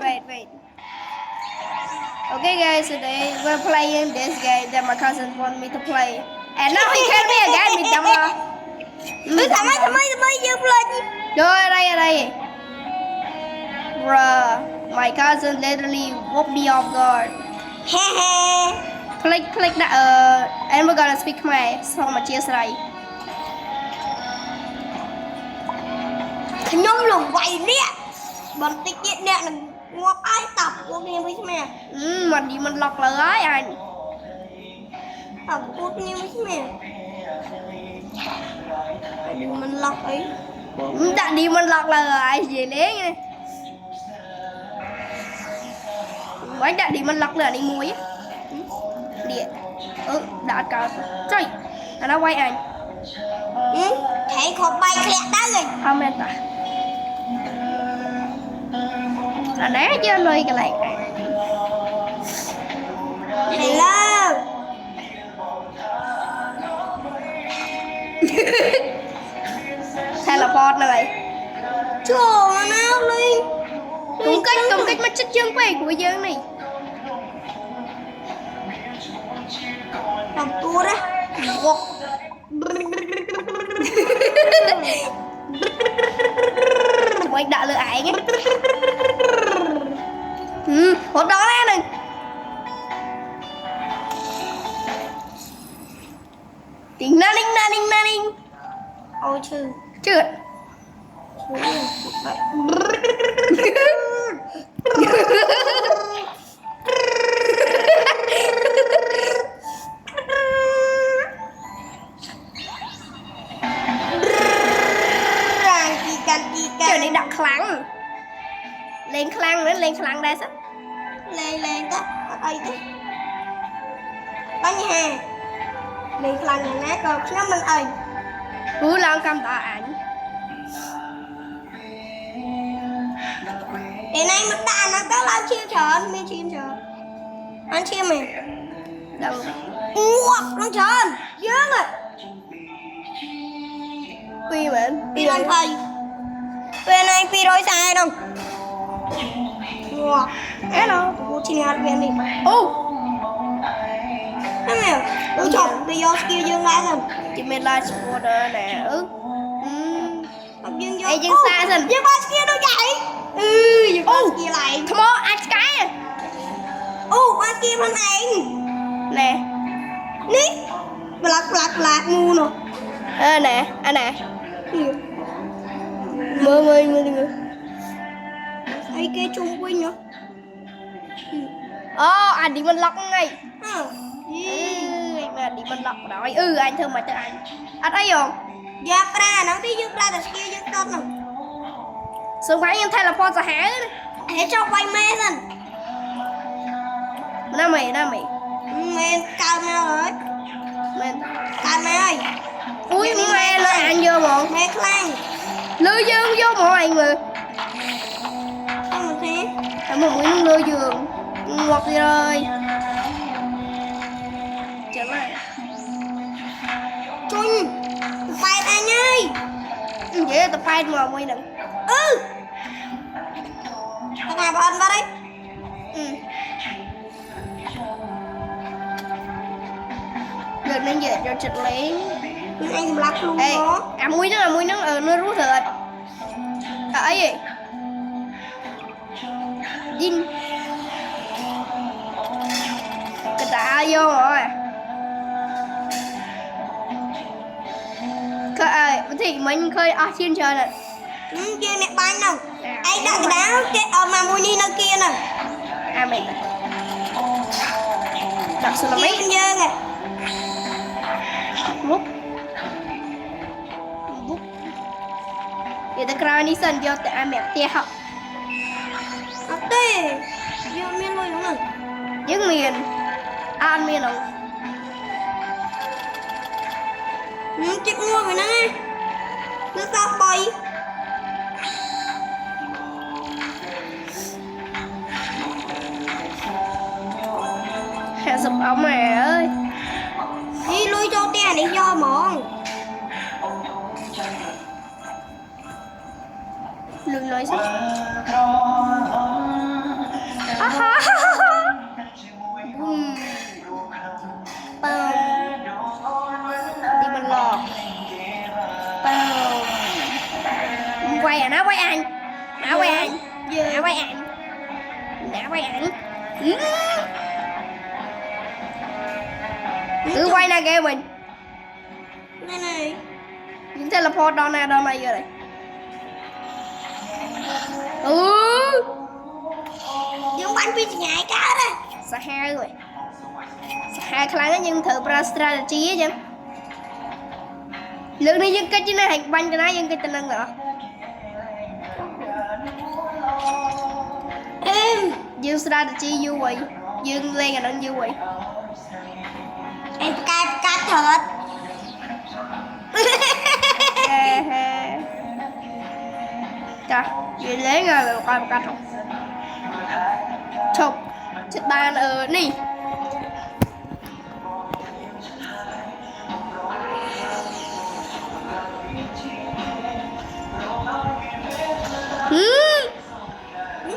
wait. Okay, guys, today we're playing this game that my cousin want me to play, and now he can me again. Mình đâm ra. Thằng mấy dương lên. Rồi đây. Bruh, my cousin literally woke me off guard. Click that. And we're gonna speak my song mà chia sẻ. Nhóm lùng quậy nè. Bọn tích điện nè là ngọc ai tập của game với mẹ. Mình đi mình lọc lời anh. Tập của game với mẹ. Mình lọc ấy. Đã đi mình lọc lời gì lấy nghe. Quán đã đi mình lọc lời đi muối. Điện. Đã cả. Trời. Nó quay anh. Thấy có bay khẽ đá rồi. Không em ta. Là ná chứ lời cái này. Hello. Teleport này. Trời nào đi. Công cách mất chất chương quay của dương này. Làm tua đó. Quay đã lựa ải nhé. Hốt đó lên này. Tính na ninh. Ôi chứ. Trượt. Trời này đặt khăn. Lên khăn đây sao? Lên đó. Ở đây đó. Bánh hà. Lên khăn này nát rồi. Nó mình ơi. Hú lòng cầm tỏ ảnh. Để này mình đã nó có lao chiêu trơn. Mình chiêu trơn. Anh chiêu mình. Đâu. Ủa, nó trơn. Dương rồi. Quy mến. Pi lên thầy. Bên này Pi đôi sai đâu. Ủa. Hello. Cô xin hạt bên đi. Thế mèo. Ủa chồng. Bây giờ skill dương lại rồi. Chị mình là supporter nè. Dương vô. Ê, dương xa rồi. Dương ba skill đâu vậy? Dương ba skill lại. Come on, anh cái. Ba skill bên anh. Nè. Ní. Black ngu nè. Nè, anh nè. Mưa. Ai kê chung quanh nữa. Anh đi mình lọc ngay. Gì? Anh đi mình lọc đó. Anh thương mà tới anh. Anh thấy không? Dạ pra, nó tí dương pra là skill dương tốt nè. Xung quanh em teleport ra hả? Hãy cho quay mê lên. Nó mày. Mê cao mê rồi. Cao mê ơi. Ui mẹ lên anh vô một. Mê khăn. Lư dương vô một anh mà. Sao mà thế? Em một miếng lư dương. Ngọt gì rồi. Chấm lại. Chun. Phải anh ơi. Vậy là tập fight mà mày đừng. Thằng nào bọn vào đây? Được nên dễ cho chật lấy. Anh dùng lắc luôn Ê, đó. muối nó nó rút rồi. Ấy gì? Dinh. Cái tạ vô rồi. Thì mình khơi xin chơi nè. Kia nè bánh đâu. Anh đặt cái đá cái mà mua đi nó kia nè. Mình đặt xuống là mấy Kia dơ nè. Bút. Vậy ta coi đi sân vô tại mẹ tia học. Tê. Vô miên luôn đúng rồi. Những miền. Ăn miền không? Chết mua rồi nè. Nó sao bay. Hãy sụp ống mẹ ơi. Đi lui cho tiền để cho món. Lưng nói sao? nã vai ảnh cứ quay ra ghê mình này những teleport đó này rồi này dương bắn pin nhảy cá đây sao hai rồi sao hai kháng nhưng thử pra strategy á chứ lượng này dân cái chứ này hành banh cho nó dân cái tình năng nữa em dương strategy vui vậy dương lên là nó vui vậy em cài cá thật trời vậy lấy là coi một cách chụp chết bàn ở nè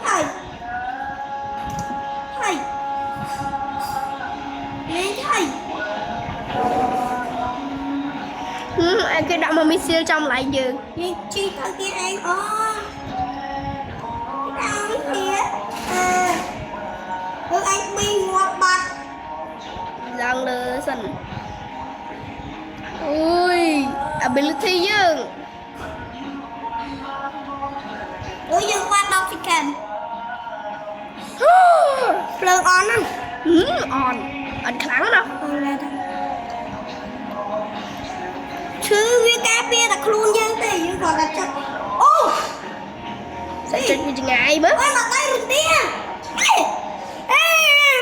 thầy thầy lên thầy anh cái đoạn mà mình siêu trong lại dừng đi chi tao kia anh cái kia anh bị ngoặt bật lần lừa sình ui ability dương dương qua đâu thì kèm Plug on á on kháng đâu chứ với cá bia là luôn dương thì nhưng còn là chật ô sẽ chết như ngày mới ôi mặt đây rụt tia ê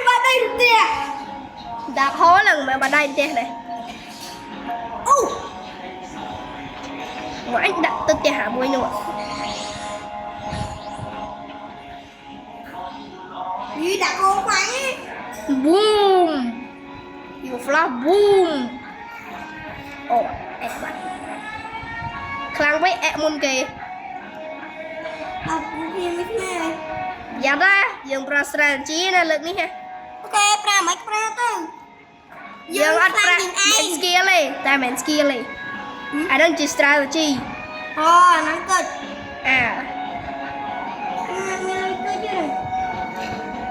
mặt đây rụt tia đã khó lần mà bà đây tia này ô ngoại đặt tức tia hạ mũi nữa như đã cô khoái boom you flash boom ồ em bạn kháng với em môn kì kia mấy cái này dạ ra dùng pra strategy này lực ní ha ok pra mấy pra tư dùng ăn pra men skill đi ta men skill đi ai đang chỉ strategy nó cực à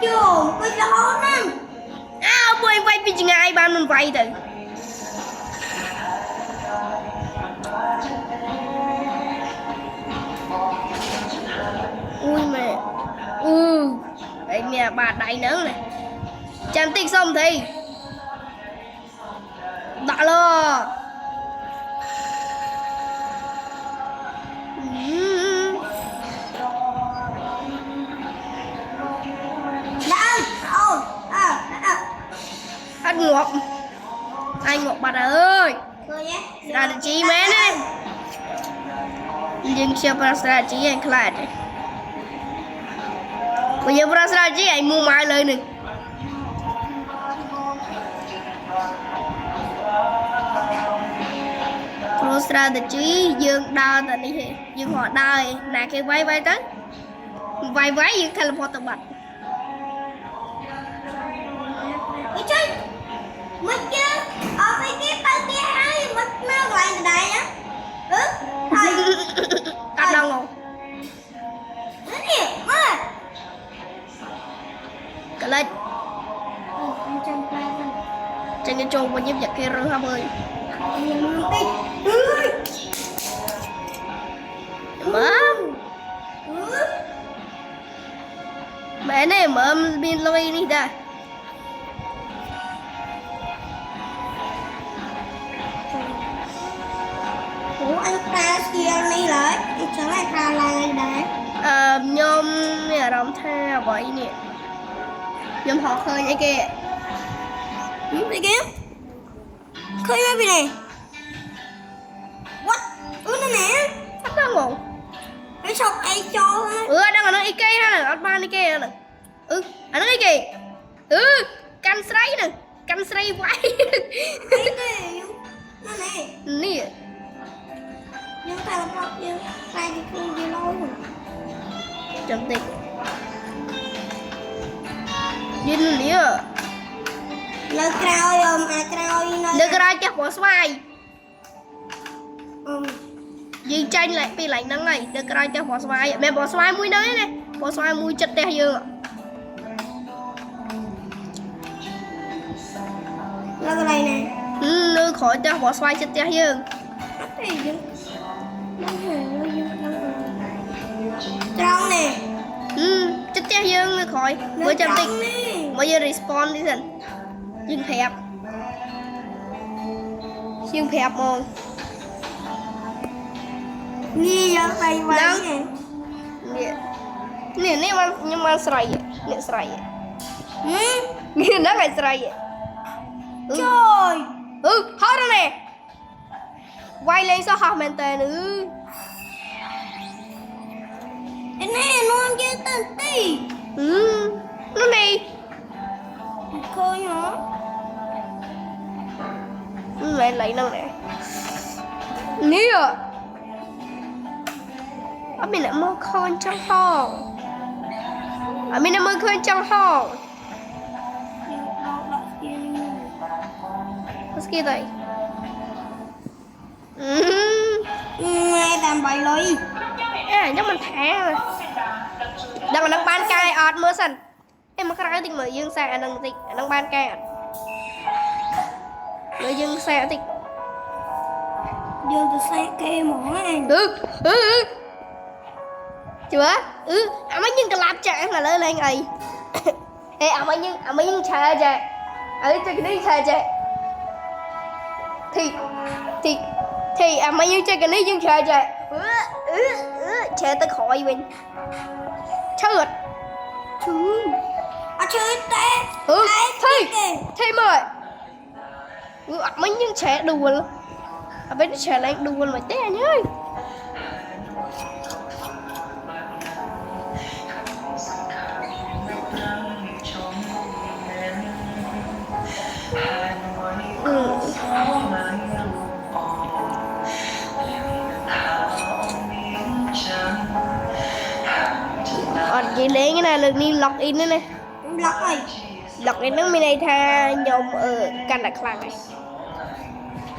chùm cái gió nè quay quay vì chừng ai ban mình quay từ ui mẹ đây nè bà đại nữa này chạm tích xong thì đã lo ăn ngọt anh ngọt bà ơi là được chi mẹ này nhưng chưa bà strategy anh khai này bây giờ bà strategy anh mua mai lời nè pro strategy dương đo tại đi dương họ đòi là cái váy tới váy dương teleport tự bật chơi mất chứ ở mấy cái tao kia ai mất nó gọi là đại á thầy cắt đâu không cái gì mà cái lên trên cái chuồng mà giúp giật kia rửa không ơi mẹ này mở pin lôi đi ra anh ta kia này lại anh sẽ lại ta lại đấy nhôm nè đồng theo vậy nè nhôm họ khơi vậy kìa đi kiếm khơi mấy vị này what nó nè phát đâu ngủ cái sọc ai cho đang ở nó Ikea nè ở ban Ikea nè ở nó Ikea canh sấy nè canh sấy quay nó nè nè nhưng ta là bọc chứ tay thì không đi lâu rồi chấm tiền nhìn nè lơ crao lơ crao chắc bỏ xoay dì tranh lại pi lạnh nắng này lơ crao chắc bỏ xoay mẹ bỏ xoay mũi nơi này bỏ xoay mùi chất tè dương ạ là cái này nè nơi khỏi tè bỏ xoay chất tè dương thì dương trong nè chất tè dương nơi khỏi mới chăm tích mới giờ respawn đi dần dương phẹp mong nghi giờ tay vậy nè nè nhưng mà sợi nè sợi nghe nó ngày sợi trời thôi rồi nè quay lên sao học mình tè nữa cái này nó chưa tên tí nó này khơi hả mẹ lấy năng nè nè ở bên này mơ khôn trong phòng ở bên này mơ khôn trong phòng what's kia đây nghe tạm bậy lì nhưng mình thả rồi đang đang ban cài ọt mưa sần em mà cái tình mở dương xe đang ban cài ọt mở dương xe thì dương từ xe kê mỏ anh chưa mấy nhưng cái lạp chạy là lên lên ấy ê mấy nhưng chạy chạy ấy cho cái đi chạy chạy thì mấy nhưng chạy cái đi nhưng chạy chạy chạy tới khỏi mình chết chơi té thì mời mấy nhưng chạy đùa luôn bên nó chạy lên đùa mà té nhá chị lấy cái này là đi log in nữa nè log in nó này tha nhôm ở căn đặc lạc này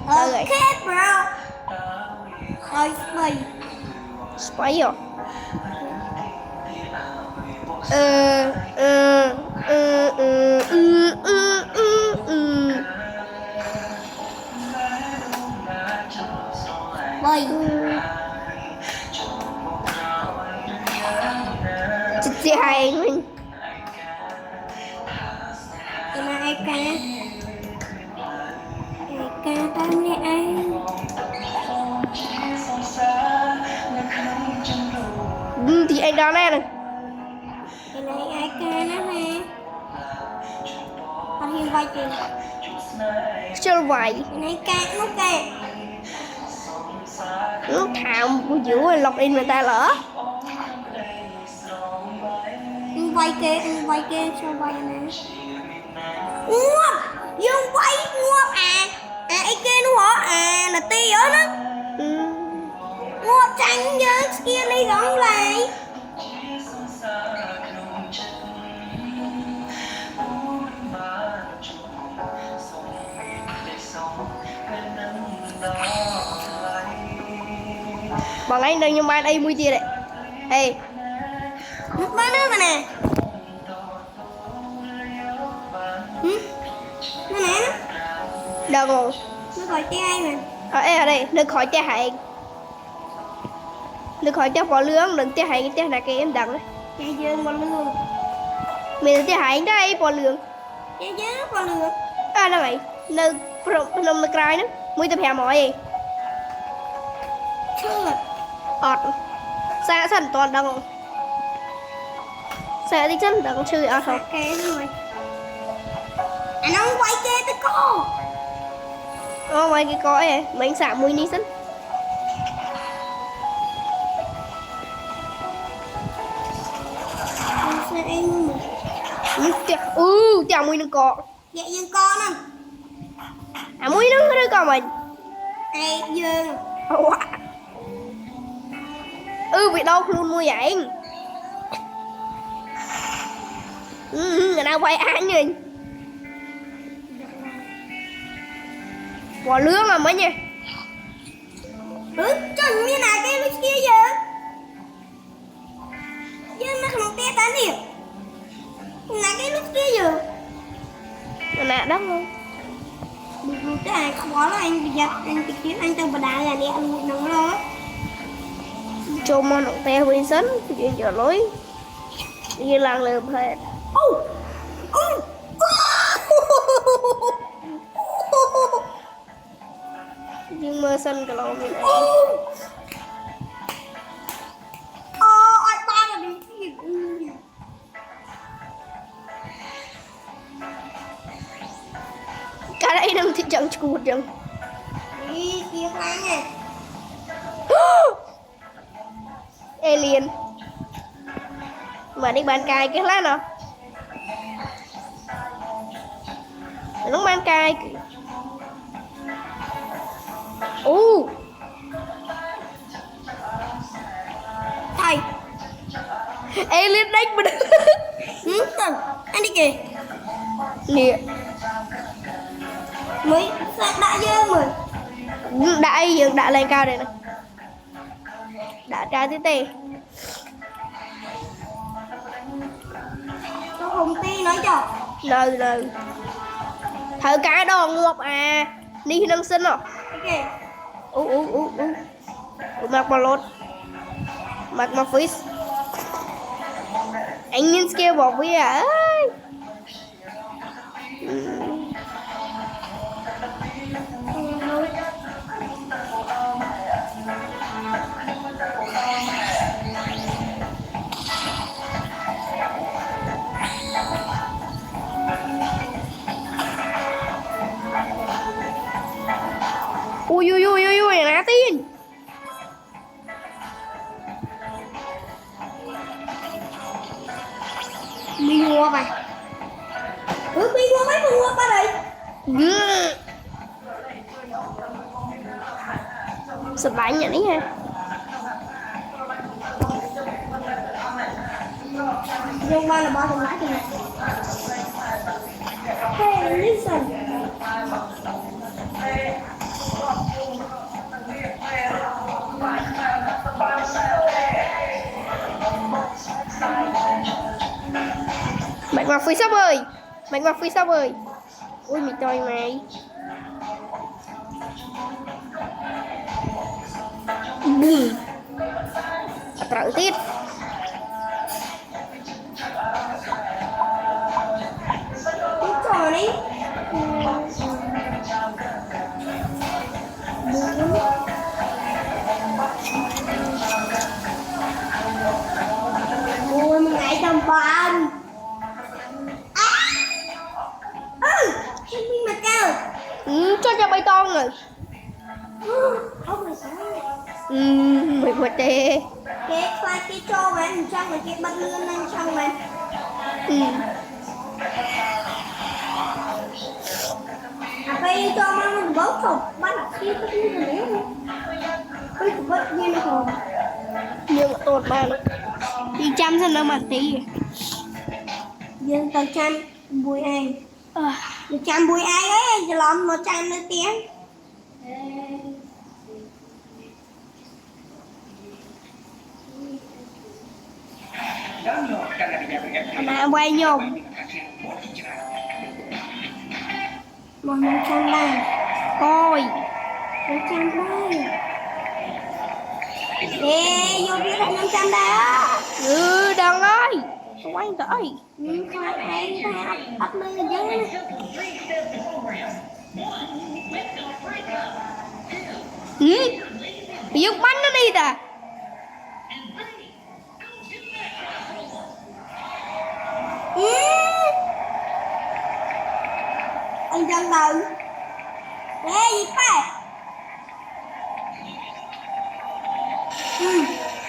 ok bro rồi spy rồi bơi chị hai mình cái này ca tam này anh thì anh đó nè cái này ai ca nó nè tao hiên vay tiền chơi vài cái này ca nó kệ nó thảm của dữ lọc in người ta lỡ vay kê cho vay nè nguộp dương vay nguộp ai kê nó hả là ti ở đó nguộp tránh giờ kia đi gọn lại bọn anh đang nhưng mà đây mùi tiền đấy ê một ba nữa mà nè nó nè đâu ngồi nó gọi trai mà ở đây đừng khỏi cha hại đừng khỏi cha bỏ lương đừng cha hại cha là cái em đặng đấy trai dương bỏ lương mình cha hại đây bỏ lương trai dương bỏ lương đâu vậy nơi nằm nơi cài nữa mùi tập hè mỏi gì chưa ọt xa sẵn toàn đằng xa đi chân đằng chơi ọt không kê rồi anh không quay kê tới cô ngoài cái cõi này mình xả mùi ní sẵn chả mùi nó cọ dạ dương con không mùi nó đứa con mình ê dương bị đau luôn mua vậy người nào quay án gì bỏ lương mà mấy nha chân như này cái lúc kia giờ nó không té tán đi là cái lúc kia giờ nè đó không được cái này không có là anh giật anh trực tiếp anh từ bà đá là đi ăn một nắng đó cho mà nó té bên sân chuyện giờ lối đi làng lượm hết nhưng mà sân cái lỗ mình này ai ba là đi cái đấy đang thị trường chuột chẳng đi kia khoan nè alien mà đi bàn cài cái lá nào nó bàn cài thầy alien đánh mình anh đi kìa nè mới đã dơ rồi đã lên cao đây này đã tra tí tê cho Hùng Ti nói cho rồi thử cá đòn ngộp à đi nâng sinh rồi ok mặc mà lột mặc mà fish anh nhìn skill bỏ với à ơi ui ná tin mi mua mày mi mua mấy mua ba đây sụp bánh nhỉ nha nhưng ba là ba thằng lái thì này hey listen Mạch mặc phi sắp ơi Mạch mặc phi sắp ơi ui mình toi mày bùm trở tiếp cái trò đấy ui mình ngại tầm bàn mình mà cao cho bay to rồi không phải sao mày quật tê cái khoai cái trâu mà mình trong là cái băng lươn lên trong mà bây cho mà mình bớt không bắt là khi có cái gì nữa cái của bớt như nó còn nhưng mà tốt ba đi chăm xem nó mà tí dân tao chăm bùi ai chăm bùi ai ấy giờ làm một chăm nữa tiếng mà quay nhôm một trăm đây coi 100 đây ê vô biết là 500 đây á đừng ơi quay tới khoai hay ta ấp lên chứ dứt bánh nó đi ta anh dân đầu ê gì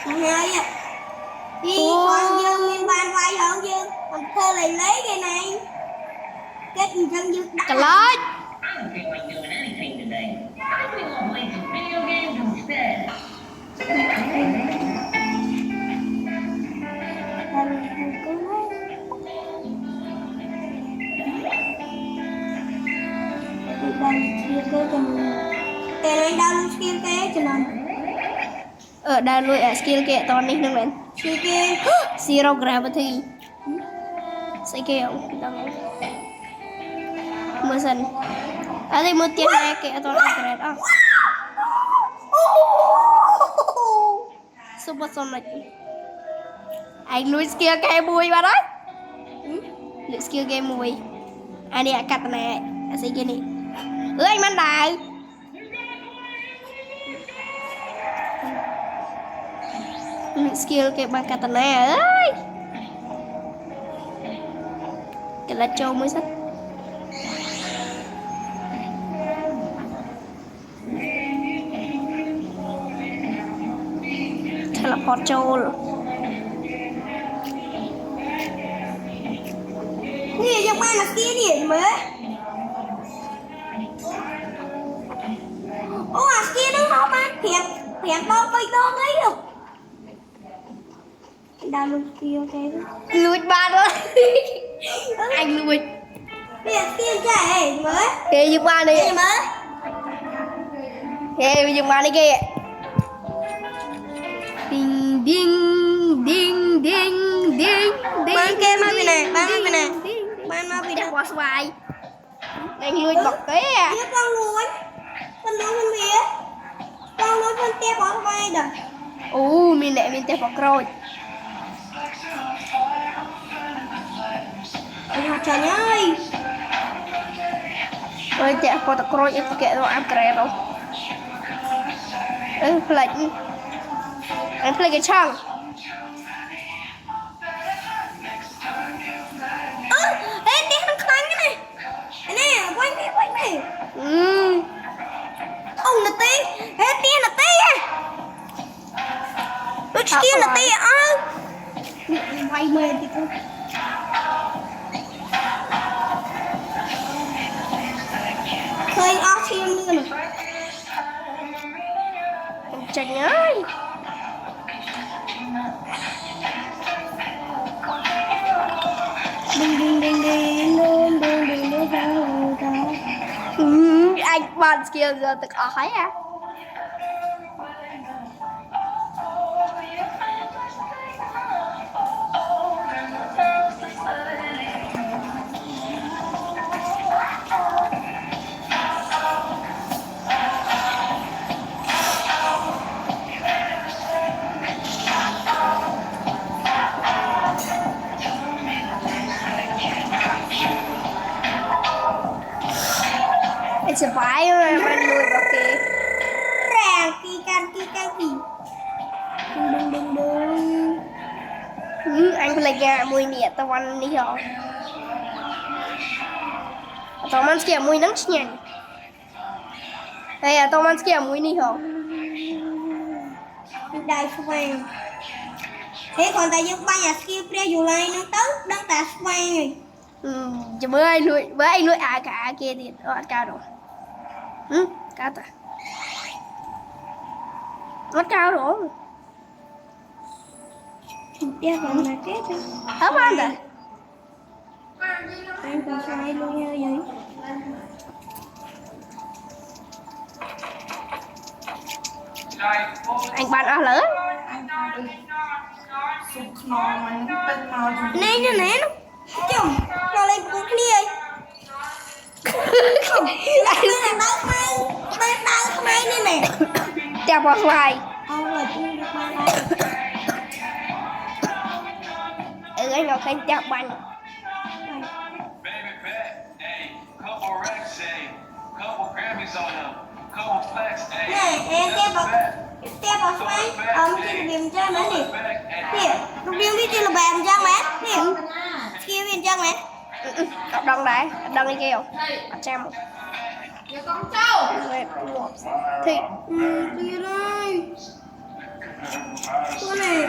phải hai á đi còn dương miền ban vai hơn dương còn thơ lại lấy cái này kết dân dương đặt cả lời Tên anh đang skill kế cho nên ở đây luôn skill kệ toàn đi nâng lên Xì kia Zero gravity. Sẽ kêu đừng mưa sân ở đây mưa tiền này kẹo toàn upgrade á supersonic anh nuôi skill game mùi vào đấy nuôi skill game mùi anh đi cắt này sẽ kia này anh mang đại nuôi skill game bằng cắt này ơi cái là trâu mới sách teleport trâu nè trong ba là kia điện mới ô à kia nó không ăn thiệt đâu bây đâu ấy được đào luôn kia ok lùi ba đó anh lùi thiệt kia chạy mới kìa dừng ba đi mới kìa dừng ba đi kìa ding ding ding ding ding bán kia nó bên này bán bên này bán nó bên này qua xoay anh lùi bọc cái à con lùi con bía con lùi con kia bỏ vai rồi mình lại mình tiếp bọc rồi trời ơi ơi chạy qua tập rồi em kệ rồi upgrade đâu play anh play cái chăng ê tiếng nó khăn cái này quanh này ông là tí ê tiếng là tí à lúc kia là tí quay mê thì cứ khơi áo chim luôn Trần ơi anh bạn kia giờ tự hỏi à phải rồi mà lùi vào kìa ràng kỳ can đừng anh phải gà mùi nè tao ăn đi rồi tao ăn kia mùi nắng nhanh đây à tao ăn kia mùi đi rồi đây xoay thế còn tại những ba nhà skill pre dù lại nó tới đang ta xoay chứ với anh nuôi à cả kia thì ở cao rồi cao ta nó cao rồi tiếp vào là kết hấp ăn rồi anh còn sai luôn nha vậy anh bạn ở lớn nè nó chồng nó lên cũng đi anh đau mai nè nè chào bò xoài rồi tôi được mai anh ngọc khanh chào bạn nè em tiếp vào xoay kia điểm cho nó nè nè lúc điên biết là bàn cho mẹ nè kia viên cho mẹ đông đấy đông đi kêu trăm con trâu thì đi đây con này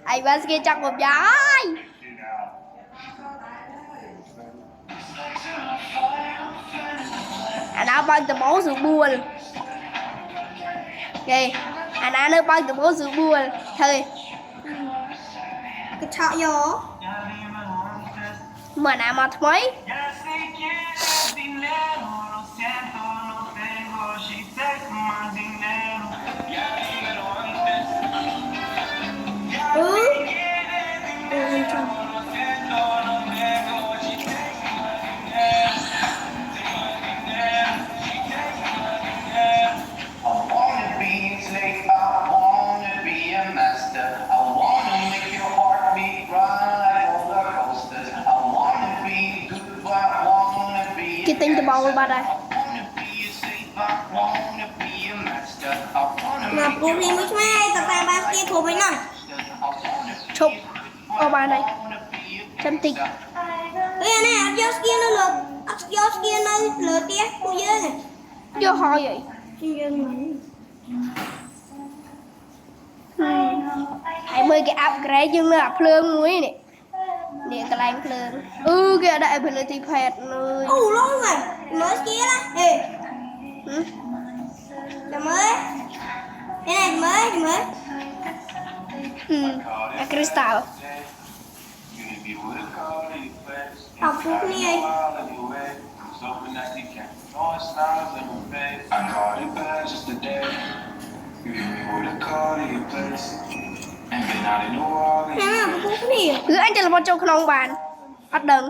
anh bên kia chắc một giái anh đã băng từ bố sự buồn kì anh đã nước băng từ bố sự buồn thôi cái thọ vô mà nào mà mấy tinh từ bầu bà đây mà cô thì mới mai tập tài ba kia thuộc với nè chụp ở bà này chân tinh cái này ăn cho skin nó lượt ăn cho skin nó lượt tiếc cô dơ này vô hỏi vậy hãy mời cái upgrade nhưng là phơn muối này nè cái lạnh phơn cái đại ability pad nơi lâu rồi mới kia đó ê chào mới cái này mới crystal học phút đi nè phút đi cứ anh cho là một châu không bàn bắt đừng